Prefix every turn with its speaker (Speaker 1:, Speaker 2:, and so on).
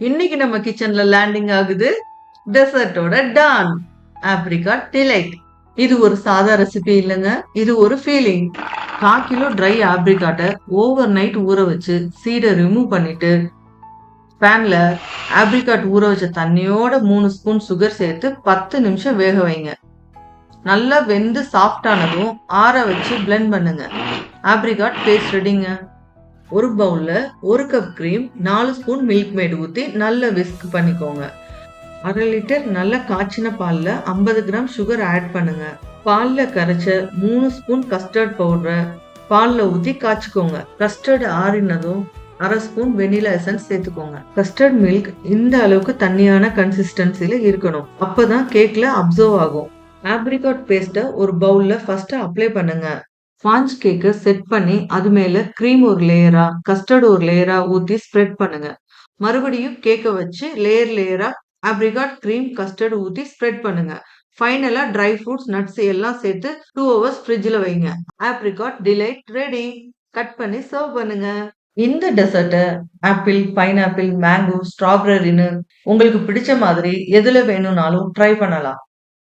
Speaker 1: இன்னைக்கு நம்ம கிச்சன்ல லேண்டிங் ஆகுது டெசர்ட்டோட டான் ஆப்ரிகாட் டிலைட். இது ஒரு சாதா ரெசிபி இல்லைங்க, இது ஒரு ஃபீலிங். 1/4 கிலோ ட்ரை ஆப்ரிகாட்டை ஓவர் நைட் ஊற வச்சு சீடை ரிமூவ் பண்ணிட்டு பேன்ல ஆப்ரிகாட் ஊற வச்ச தண்ணியோட 3 ஸ்பூன் சுகர் சேர்த்து 10 நிமிஷம் வேக வைங்க. நல்லா வெந்து சாஃப்ட் ஆனதும் ஆற வச்சு பிளெண்ட் பண்ணுங்க. ஆப்ரிகாட் பேஸ்ட் ரெடிங்க. ஒரு பவுல்ல 1 cup cream, 4 spoon Milkmaid ஊத்தி நல்லா விஸ்க் பண்ணிக்கோங்க. 1/2 லிட்டர் நல்லா காய்ச்சின பால்ல 50 கிராம் சுகர் ஆட் பண்ணுங்க. பால்ல கரைச்ச 3 ஸ்பூன் கஸ்டர்ட் பவுடரை பால்ல ஊத்தி காய்ச்சிக்கோங்க. கஸ்டர்ட் ஆறினதும் 1/2 ஸ்பூன் வெனிலா எசன்ஸ் சேர்த்துக்கோங்க. கஸ்டர்ட் மில்க் இந்த அளவுக்கு தண்ணியான கன்சிஸ்டன்சில இருக்கணும். அப்பதான் கேக்ல அப்சர்வ் ஆகும். ஆப்ரிகாட் பேஸ்ட ஒரு பவுல்ல ஃபர்ஸ்ட் அப்ளை பண்ணுங்க. ஸ்பாஞ்ச் கேக்க செட் பண்ணி அது மேல கிரீம் ஒரு லேயரா, கஸ்டர்ட் ஒரு லேயரா ஊத்தி ஸ்ப்ரெட் பண்ணுங்க. மறுபடியும் கேக்க வச்சு லேயர் லேயரா ஆப்ரிகாட், கிரீம், கஸ்டர்ட் ஊத்தி ஸ்ப்ரெட் பண்ணுங்க. ஃபைனலா ட்ரை ஃப்ரூட்ஸ், நட்ஸ் எல்லாம் சேர்த்து 2 ஹவர்ஸ் ஃப்ரிட்ஜ்ல வைங்க. Apricot delight ready. கட் பண்ணி சர்வ் பண்ணுங்க. இந்த டெசர்ட்டை ஆப்பிள், பைனாப்பிள், மேங்கோ, ஸ்ட்ராபெர்ரின்னு உங்களுக்கு பிடிச்ச மாதிரி எதுல வேணும்னாலும் ட்ரை பண்ணலாம்.